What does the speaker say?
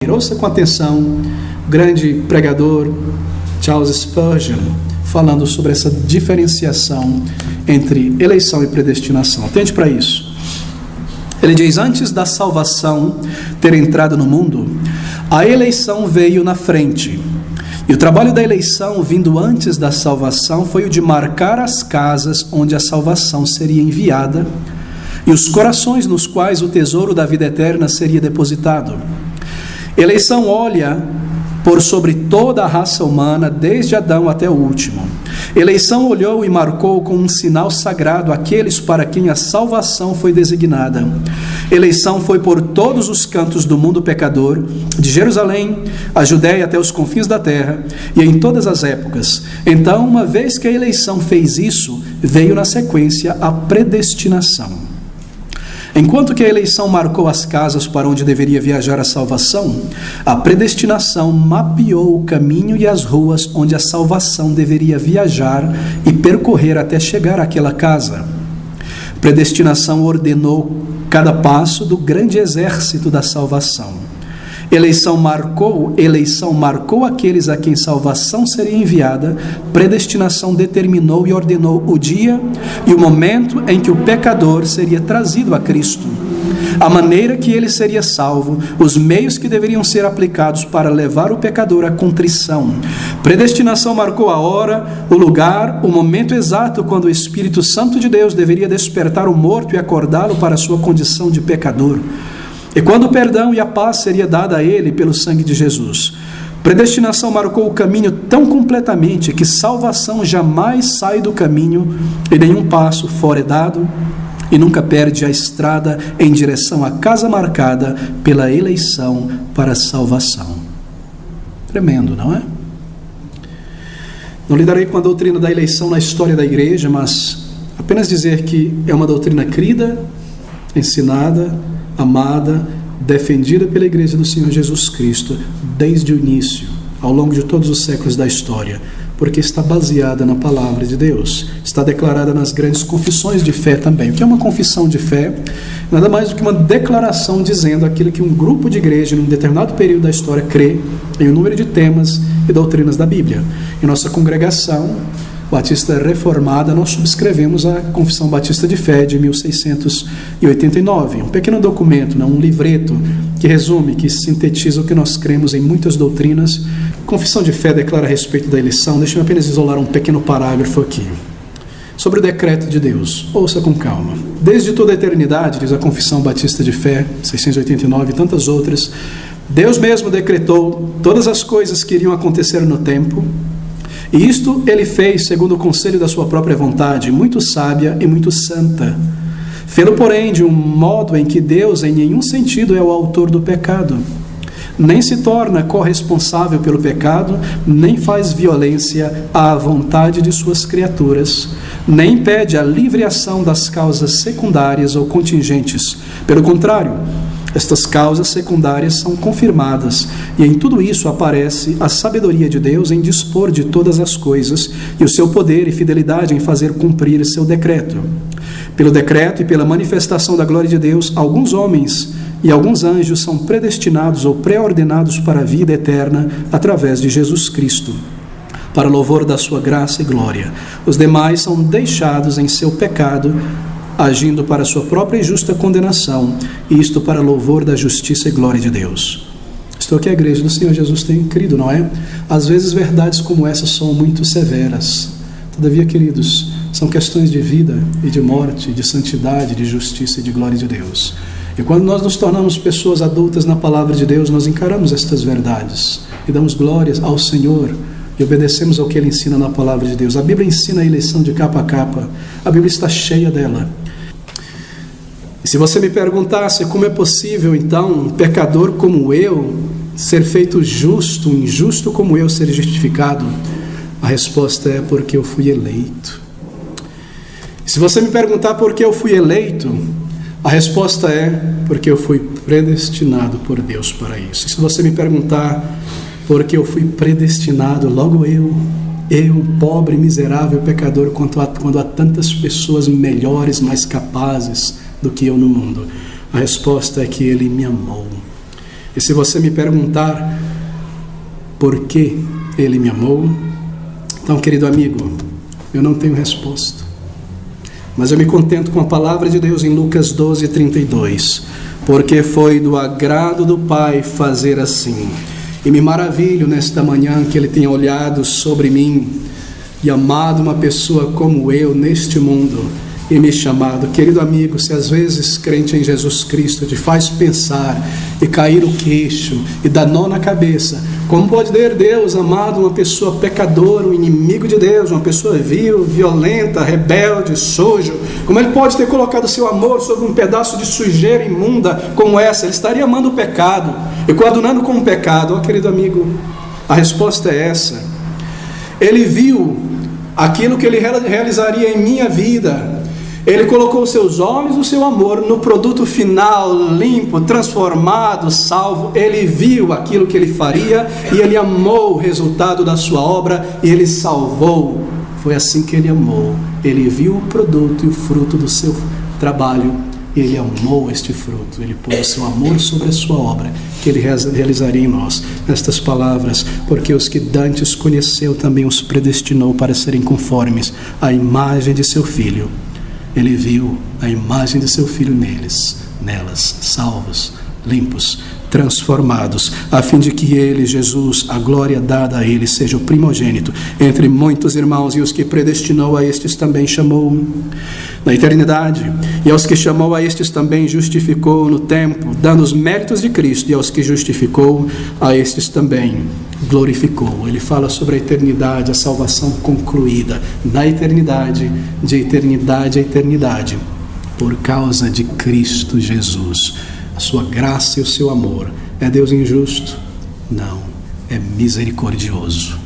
Ouça com atenção o grande pregador Charles Spurgeon falando sobre essa diferenciação entre eleição e predestinação. Atente para isso. Ele diz: antes da salvação ter entrado no mundo, a eleição veio na frente. E o trabalho da eleição, vindo antes da salvação, foi o de marcar as casas onde a salvação seria enviada e os corações nos quais o tesouro da vida eterna seria depositado. Eleição olha por sobre toda a raça humana, desde Adão até o último. Eleição olhou e marcou com um sinal sagrado aqueles para quem a salvação foi designada. Eleição foi por todos os cantos do mundo pecador, de Jerusalém, a Judéia até os confins da terra, e em todas as épocas. Então, uma vez que a eleição fez isso, veio na sequência a predestinação. Enquanto que a eleição marcou as casas para onde deveria viajar a salvação, a predestinação mapeou o caminho e as ruas onde a salvação deveria viajar e percorrer até chegar àquela casa. Predestinação ordenou cada passo do grande exército da salvação. Eleição marcou aqueles a quem salvação seria enviada. Predestinação determinou e ordenou o dia e o momento em que o pecador seria trazido a Cristo, a maneira que ele seria salvo, os meios que deveriam ser aplicados para levar o pecador à contrição. Predestinação marcou a hora, o lugar, o momento exato quando o Espírito Santo de Deus deveria despertar o morto e acordá-lo para a sua condição de pecador. E quando o perdão e a paz seria dada a ele pelo sangue de Jesus. Predestinação marcou o caminho tão completamente que salvação jamais sai do caminho e nenhum passo fora é dado e nunca perde a estrada em direção à casa marcada pela eleição para a salvação. Tremendo, não é? Não lidarei com a doutrina da eleição na história da igreja, mas apenas dizer que é uma doutrina crida, ensinada, amada, defendida pela igreja do Senhor Jesus Cristo desde o início, ao longo de todos os séculos da história, porque está baseada na palavra de Deus, está declarada nas grandes confissões de fé também. O que é uma confissão de fé? Nada mais do que uma declaração dizendo aquilo que um grupo de igreja, em um determinado período da história, crê em um número de temas e doutrinas da Bíblia. Em nossa congregação Batista Reformada, nós subscrevemos a Confissão Batista de Fé de 1689, um pequeno documento, um livreto que resume, que sintetiza o que nós cremos em muitas doutrinas. Confissão de Fé declara a respeito da eleição. Deixe-me apenas isolar um pequeno parágrafo aqui, sobre o decreto de Deus. Ouça com calma. Desde toda a eternidade, diz a Confissão Batista de Fé, 689 e tantas outras, Deus mesmo decretou todas as coisas que iriam acontecer no tempo, e isto ele fez segundo o conselho da sua própria vontade, muito sábia e muito santa. Fê-lo, porém, de um modo em que Deus em nenhum sentido é o autor do pecado, nem se torna corresponsável pelo pecado, nem faz violência à vontade de suas criaturas, nem impede a livre ação das causas secundárias ou contingentes. Pelo contrário, estas causas secundárias são confirmadas, e em tudo isso aparece a sabedoria de Deus em dispor de todas as coisas, e o seu poder e fidelidade em fazer cumprir seu decreto. Pelo decreto e pela manifestação da glória de Deus, alguns homens e alguns anjos são predestinados ou pré-ordenados para a vida eterna através de Jesus Cristo, para louvor da sua graça e glória. Os demais são deixados em seu pecado, agindo para a sua própria e justa condenação, e isto para louvor da justiça e glória de Deus. Isto é o que a igreja do Senhor Jesus tem crido, não é? Às vezes verdades como essas são muito severas. Todavia, queridos, são questões de vida e de morte, de santidade, de justiça e de glória de Deus. E quando nós nos tornamos pessoas adultas na palavra de Deus, nós encaramos estas verdades e damos glórias ao Senhor e obedecemos ao que Ele ensina na palavra de Deus. A Bíblia ensina a eleição de capa a capa. A Bíblia está cheia dela. E se você me perguntasse como é possível, então, um pecador como eu ser feito justo, um injusto como eu ser justificado, a resposta é porque eu fui eleito. E se você me perguntar por que eu fui eleito, a resposta é porque eu fui predestinado por Deus para isso. E se você me perguntar por que eu fui predestinado, logo eu, pobre, miserável, pecador, quando há tantas pessoas melhores, mais capazes do que eu no mundo, a resposta é que Ele me amou. E se você me perguntar por que Ele me amou, então, querido amigo, eu não tenho resposta. Mas eu me contento com a palavra de Deus em Lucas 12:32. Porque foi do agrado do Pai fazer assim. E me maravilho nesta manhã que Ele tenha olhado sobre mim e amado uma pessoa como eu neste mundo e me chamado. Querido amigo, se às vezes crente em Jesus Cristo te faz pensar e cair o queixo e dar nó na cabeça, como pode Deus amado uma pessoa pecadora, um inimigo de Deus, uma pessoa vil, violenta, rebelde, sujo? Como Ele pode ter colocado seu amor sobre um pedaço de sujeira imunda como essa? Ele estaria amando o pecado e coadunando com o pecado. Querido amigo, a resposta é essa. Ele viu aquilo que Ele realizaria em minha vida. Ele colocou seus olhos, o seu amor no produto final, limpo, transformado, salvo. Ele viu aquilo que Ele faria e Ele amou o resultado da sua obra e Ele salvou. Foi assim que Ele amou. Ele viu o produto e o fruto do seu trabalho e Ele amou este fruto. Ele pôs o seu amor sobre a sua obra que Ele realizaria em nós. Nestas palavras, porque os que dantes conheceu também os predestinou para serem conformes à imagem de seu Filho. Ele viu a imagem de seu Filho nelas, salvos, limpos, transformados, a fim de que Ele, Jesus, a glória dada a Ele, seja o primogênito entre muitos irmãos, e os que predestinou a estes também chamou na eternidade, e aos que chamou a estes também justificou no tempo, dando os méritos de Cristo, e aos que justificou a estes também glorificou. Ele fala sobre a eternidade, a salvação concluída na eternidade, de eternidade a eternidade, por causa de Cristo Jesus. A sua graça e o seu amor. É Deus injusto? Não, é misericordioso.